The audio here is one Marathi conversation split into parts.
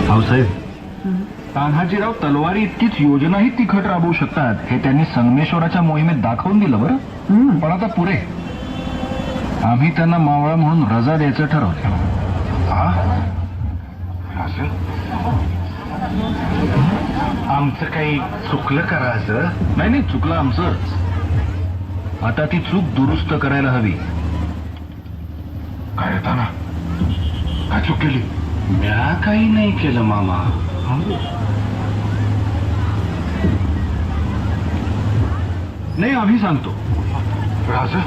भाऊसाहेब, तान्हाजीराव तलवारी इतकीच योजनाही तिखट राबवू शकतात हे त्यांनी संगमेश्वराच्या मोहिमेत दाखवून दिलं बरं. पण आता पुरे आम्ही त्यांना मावळा म्हणून रजा द्यायचं ठरवलं. आमचं काही चुकलं करा असं? नाही, चुकलं आमचंच. आता ती चूक दुरुस्त करायला हवी. काय येता ना, काय चूक केली? म्या काही नाही केलं मामा. नाही, आम्ही सांगतो.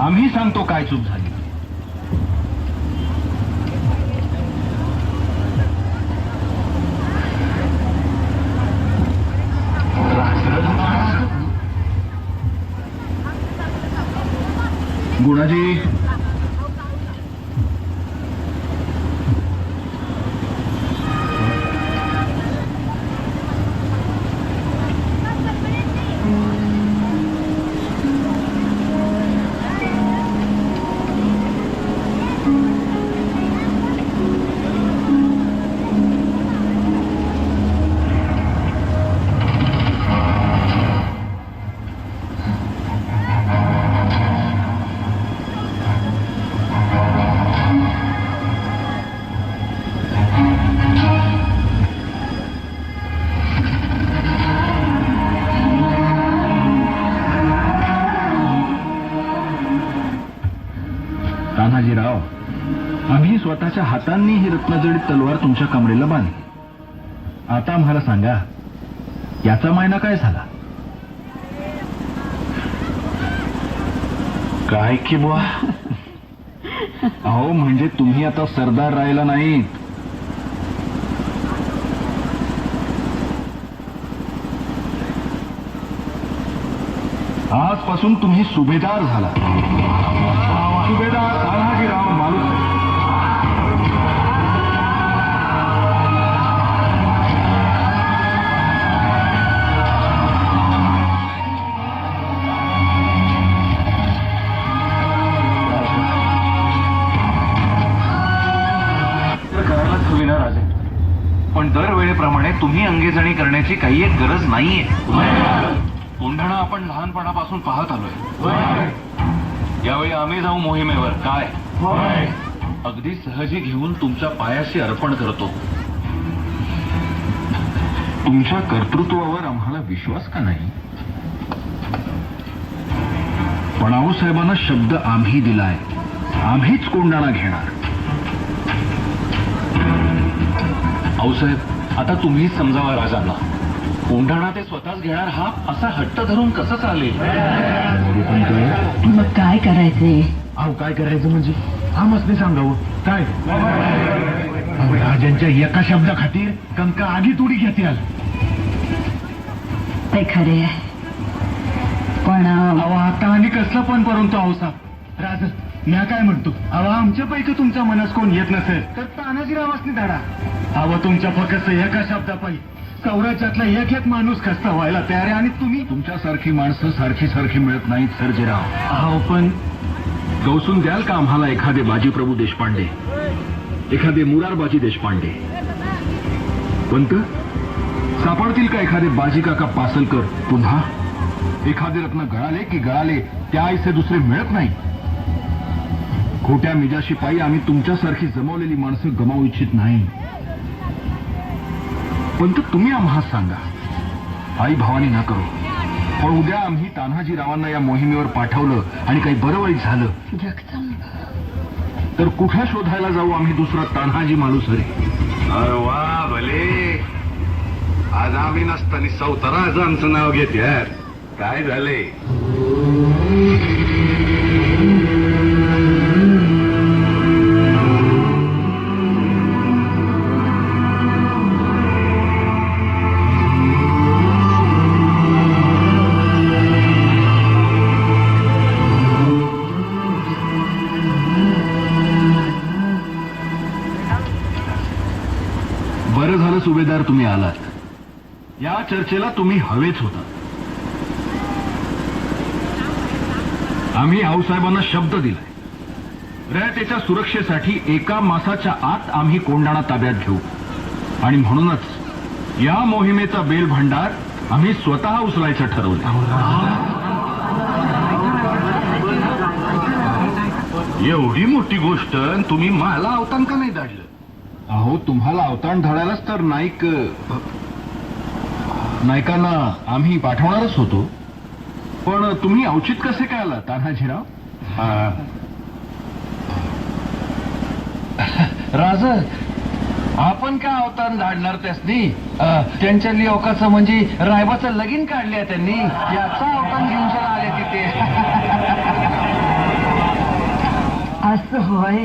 आम्ही सांगतो काय चूक झाली. गुणाजी, तान्हाजीराव, आम्ही स्वतःच्या हातांनी ही रत्नजडित तलवार तुमच्या कमरेला बांधली. आता आम्हाला सांगा, याचा मायना काय झाला? काय की बुवा? अहो, म्हणजे तुम्ही आता सरदार राहिला नाहीत. आजपासून तुम्ही सुभेदार झाला. सुभेदार तान्हाजीराव मालुसरे. करायलाच हवी ना राजे, पण दरवेळेप्रमाणे तुम्ही अंगेजणी करण्याची काही एक गरज नाहीये. कोंढाणा आपण लहानपणापासून पाहत आलोय. यावेळी आम्ही जाऊ मोहिमेवर. काय अगदी सहजी घेऊन तुमच्या पायाशी अर्पण करतो. तुमच्या कर्तृत्वावर आम्हाला विश्वास का नाही? पण आऊसाहेबांना शब्द आम्ही दिलाय, आम्हीच कोंढाणा घेणार. आऊसाहेब, आता तुम्हीच समजावा राजांना. कोंढाणा ते स्वतःच घेणार हा असा हट्ट धरून कसं चालेल? मग काय करायचंय? अहो, काय करायचं म्हणजे आमच सांगावं काय? राजांच्या एका शब्दा खातीर कंका आगी तुडी घेत्याल. ते खरे आहे, पण अहो, आता आणि कसलं पण परंतु आऊसा राज, म्या काय म्हणतो, अहो आमच्यापैकी तुमच्या मनास कोण येत नसेल तर तानाजीरावासनी धाडा. अहो, तुमच्या फक्त एका शब्दापायी सौराज्यातला एक एक माणूस खस्ता व्हायला तयार आहे. आणि तुम्ही तुमच्यासारखी माणसं सारखी सारखी मिळत नाहीत सर्जेराव. अहो, पण गौसून द्याल का आम्हाला एखादे बाजीप्रभू देशपांडे, एखादे मुरारबाजी देशपांडे? पंत सापडतील का एखादे बाजी काका पासलकर? पुन्हा एखादे रत्न गळाले की गळाले, त्या आईचे दुसरे मिळत नाही. खोट्या मिजाशी पायी आम्ही तुमच्यासारखी जमवलेली माणसं गमावू इच्छित नाही. पण तुम्ही आम्हाला सांगा, आई भावानी न करू, पण उद्या आम्ही तान्हाजीरावांना या मोहिमेवर पाठवलं आणि काही बरं वाईट झालं तर कुठं शोधायला जाऊ आम्ही दुसरा तान्हाजी मालुसरे? अरे वा भले, आज आम्ही नसताना सौतराज आमचं नाव घेत यार. काय झाले? बरं झालं सुभेदार तुम्ही आलात. या चर्चेला तुम्ही हवेच होता. आम्ही आऊसाहेबांना शब्द दिलाय, रयतेच्या सुरक्षेसाठी एका मासाच्या आत आम्ही कोंढाणा ताब्यात घेऊ. आणि म्हणूनच या मोहिमेचा बेल भंडार आम्ही स्वतः उचलायचं ठरवलं. एवढी मोठी गोष्ट आणि तुम्ही मला अवतान का नाही धाडलं? अहो तुम्हाला अवतारण धाडायलाच तर नायकांना आम्ही पाठवणारच होतो. पण तुम्ही औचित कसे काय आला तान्हाजीराव? राज आपण का अवतार धाडणार त्यासनी? त्यांच्या लिओकाचं म्हणजे रायबाचं लगीन काढले त्यांनी, याचा अवतार घेऊन आले तिथे. असं होय,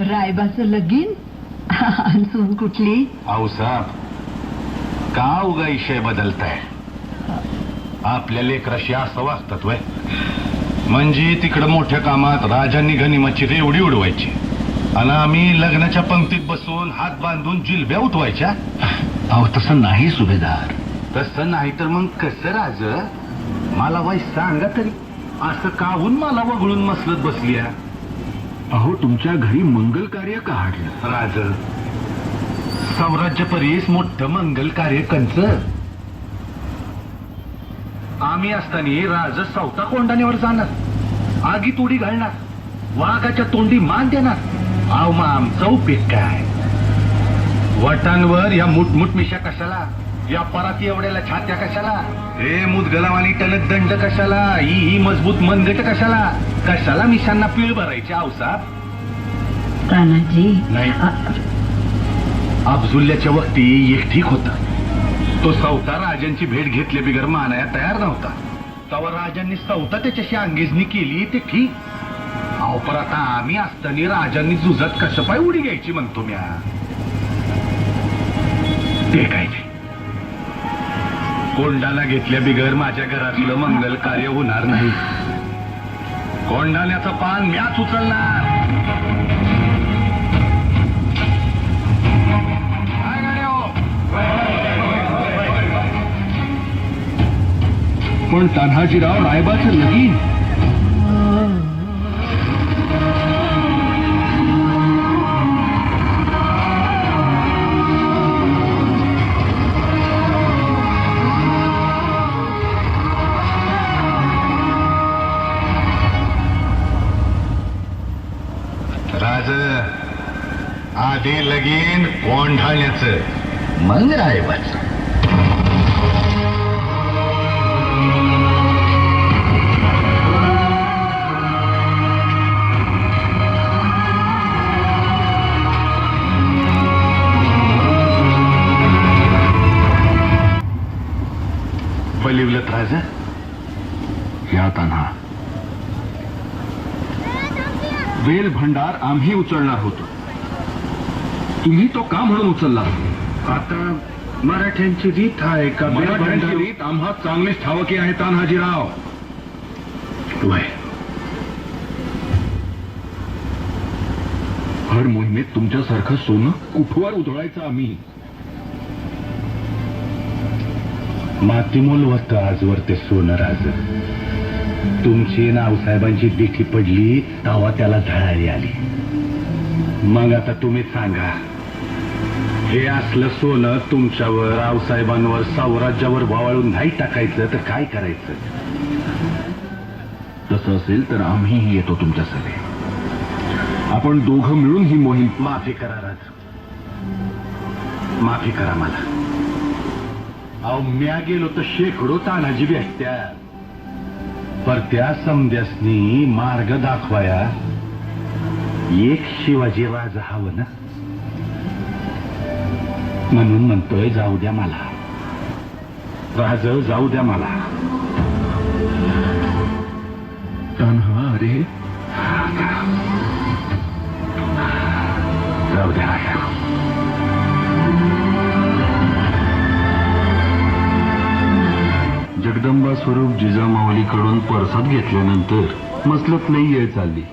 रायबाचं लगीन आणि सून कुठली? आऊसाहेब का उगा विषय बदलताय? आपल्या लेकराशी असं वागतात वय? म्हणजे तिकडं मोठ्या कामात राजांनी गनिमाची रेवडी उडवायची आणि आम्ही लग्नाच्या पंक्तीत बसून हात बांधून जिलब्या उठवायच्या? अहो तसं नाही सुभेदार. तसं नाही तर मग कसं राज? मला वाई सांगा तरी, असं काहून मला वगळून मसलत बसल्या? अहो तुमच्या घरी मंगल कार्य का हाडलं? राज साम्राज्य परीस मोठं मंगल कार्य कंच. आम्ही असताना राज सवता कोंडाण्यावर जाणार, आगीत उडी घालणार, वाघाच्या तोंडी मान देणार. आव मग आमचा उपयोग काय? वटांवर या मुठमुठ मिशा कशाला? या पराती एवढ्याला छात्या कशाला? हे मुदगलावानी टणक दंड कशाला? ही मजबूत मनगट कशाला? कशाला मिशांना पीळ भरायची? आवसा तानाजी नाही. अफजुल्ल्याच्या वक्ती एक ठीक होता. तो सवता राजांची भेट घेतल्या बिगर मानाया तयार नव्हता. तेव्हा राजांनी सवता त्याच्याशी अंगेजनी केली ते ठीक. अहो पर आता आम्ही असताना राजांनी जुजत कसं पाय उडी घ्यायची म्हणतो म्या? ते काय ते कोंडाला घेतल्या बिगर माझ्या घरातलं मंगल कार्य होणार नाही. कोंडाण्याचं पान म्याच उचलणार. काय गाड्या हो? पण तान्हाजीराव रायबाचं लगीन? राज आधी लगीन कोंढाण्याचं, मग रायबाचं. बलिवलत राज. या तान्हा, बेल भंडार आम्ही उचलणार होतो, तुम्ही तो का म्हणून उचलला? आता मराठ्यांची रीत आहे का? मराठ्यांची रीत आम्हा चांगलीच ठावकी आहे तान्हाजीराव. वय हर मोहिमेत तुमच्यासारखं सोनं कुठवर उधळायचं आम्ही? मातीमोल होतं आजवर ते सोनं राज. तुमची नावसाहेबांची देखी पडली तेव्हा त्याला झळाळी आली. मग आता तुम्हीच सांगा, हे असलं सोनं तुमच्यावर, रावसाहेबांवर, साम्राज्यावर वावळून नाही टाकायचं तर काय करायचं? तसं असेल तर आम्हीही येतो तुमच्यासाठी. आपण दोघं मिळून ही मोहीम. माफी करा राज, माफी करा मला. अहो म्या गेलो तर शेकडो तानाजी भेटत्या, पर त्या समद्यासनी मार्ग दाखवाया एक शिवाजी राजा हवं ना. म्हणून म्हणतोय जाऊ द्या मला राज, जाऊ द्या मला. तान्हा, अरे जाऊ द्या राजा. जगदंबा स्वरूप जिजामावलीकडून परसाद घेतल्यानंतर मसलत लई येळ चालली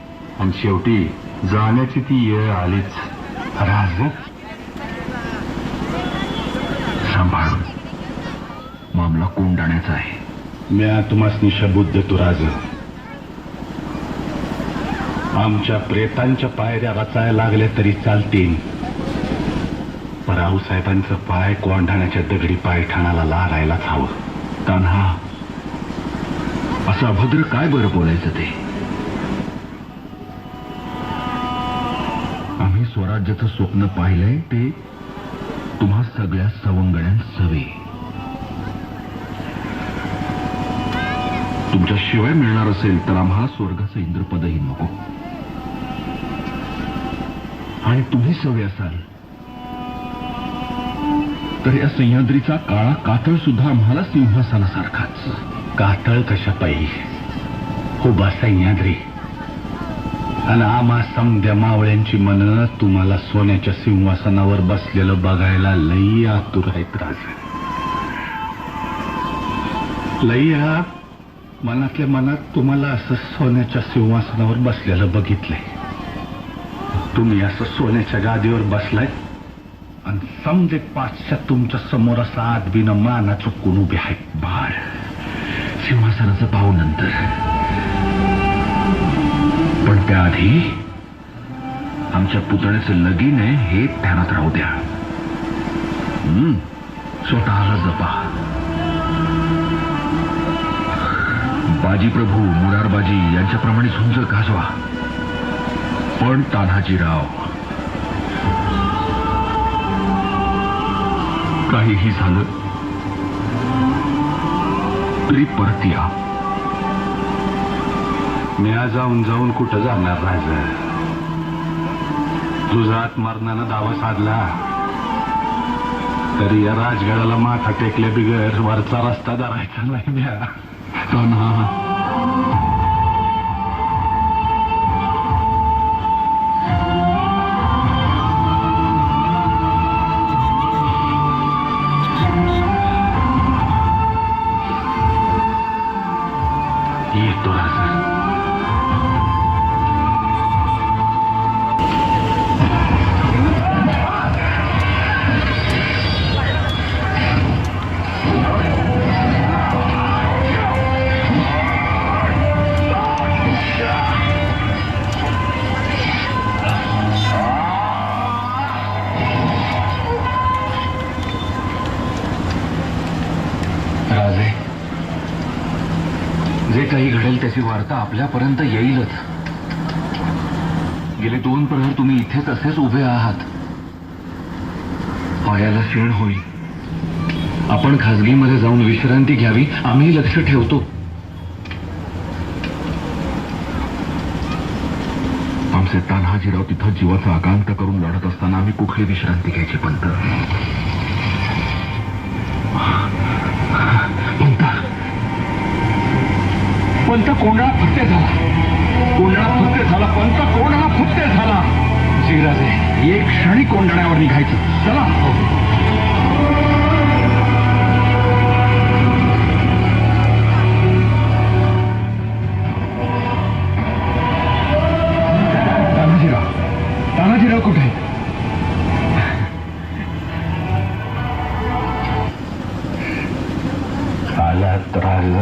आणि शेवटी जाण्याची ती येळ आलीच. राज सांभाळून, मामला कोंडाण्याचा आहे. म्या तुम्हासनी शबूत देतो राज. आमच्या प्रेतांच्या पायऱ्या रचायला लागल्या तरी चालतील, पर आऊसाहेबांचं पाय कोंढाण्याच्या दगडी पायठाणाला लागायलाच हवं. तान्हा असं अभद्र काय बरं बोलायचं ते? आम्ही स्वराज्याचं स्वप्न पाहिलंय ते तुम्हा सगळ्या सवंगड्यांसवे. तुमच्या शिवाय मिळणार असेल तर आम्हाला स्वर्गाचं इंद्रपदही नको. आणि तुम्ही सवय असाल तर या सह्याद्रीचा काळा कातळ सुद्धा आम्हाला सिंहासनासारखाच. कातळ कशा पाहिजे उभा सह्याद्री आणि आम्हा समध्या मावळ्यांची मन तुम्हाला सोन्याच्या सिंहासनावर बसलेलं बघायला लई आतुर आहेत राज. लई मनातल्या मनात तुम्हाला असं सोन्याच्या सिंहासनावर बसलेलं बघितलंय. तुम्ही असं सोन्याच्या गादीवर बसलाय आणि समजे पाचशा तुमच्या समोर असं आदबीनं माना चुकून उभे आहेत. बाळ सिंहासनाचं पाहू नंतर, पण त्याआधी आमच्या पुतळ्याचं लगीन आहे हे ध्यानात राहू द्या. स्वतःला जपा. बाजी प्रभू मुरारबाजी यांच्याप्रमाणे झुंज गाजवा. पण तान्हाजीराव, काहीही झालं तरी परत या. मी आज जाऊन जाऊन कुठं जाणार राज. तुझा आत्मरणानं दावा साधला तरी या राजगडाला माथा टेकल्या बिगर वरचा रस्ता धरायचा नाही. म्या येतो राज. राजे, जे काही घडेल त्याची वार्ता आपल्यापर्यंत येईलच. गेले 2 प्रहर तुम्ही इथेच असेच उभे आहात. पायाला क्षीण होईल. आपण खाजगीमध्ये जाऊन विश्रांती घ्यावी, आम्ही लक्ष ठेवतो. आमचे तान्हाजीराव तिथं जीवाचा आकांत करून लढत असताना आम्ही कुठली विश्रांती घ्यायची? पंत पंत कोंडळा फत्ते झाला. कोंडळा फत्ते झाला. पंत कोंडळा फत्ते झाला. शिवराजे, एक क्षणी कोंडण्यावर निघायचं. चला. तानाजीराव कुठे आहे? आला राज.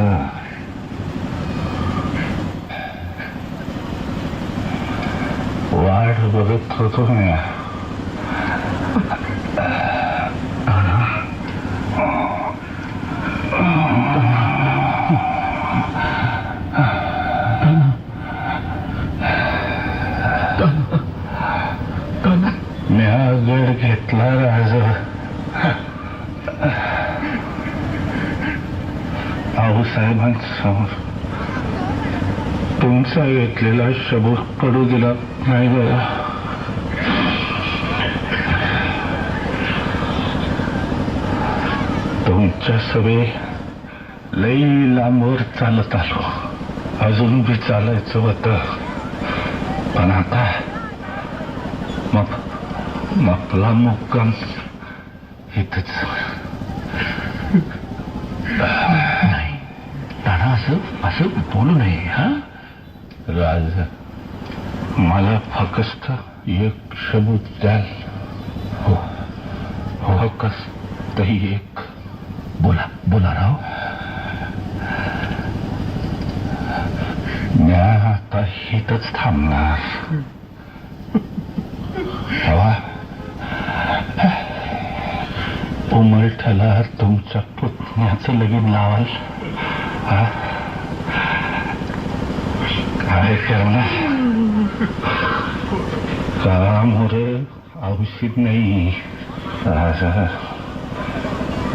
वाट बघत होतो मी. मी हा गड घेतला राज. आऊसाहेबांसमोर तुमचा घेतलेला शब्द पडू दिला नाही बघा. तुमच्या सभे लई लांबवर चालत आलो. अजून बी चालायचं होतं, पण आता आपला मुक्काम इथंच. नाही ताना, असं बोलू नये. हा राज, मला फक्त एक शब्द द्याल. हो, फक्त एक. बोला राव. मी आता इथंच थांबणार. तेव्हा उमरठ्याला तुमच्या पुतण्याचं लगीन लावाल हा? काय करणार कामावर औषध नाही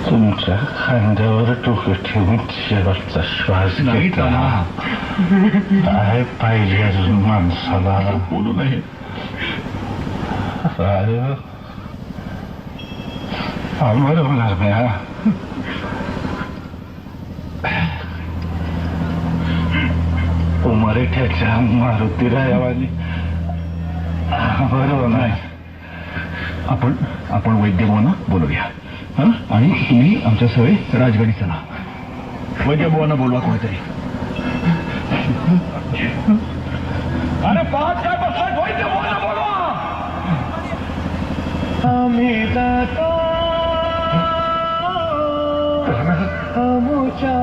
तुमच्या खांद्यावर डोकं ठेवून शेवटचा श्वास घेतला काय पाहिजे अजून माणसाला बोलू नये आम्हाला होणार नाही हा उमरठ्याच्या मारुती रायावानी बरोबर नाही आपण वैद्य बुवांना बोलूया हं? आणि तुम्ही आमच्या सवय राजगडी चला वैद्य बुवांना बोलवा कोणीतरी अरे पाच काय बसला वैद्य बुवांना बोलवा आम्ही जातो आमुच्या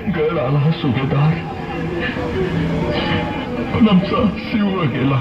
गड आला सुभेदार पण आमचा शिव गेला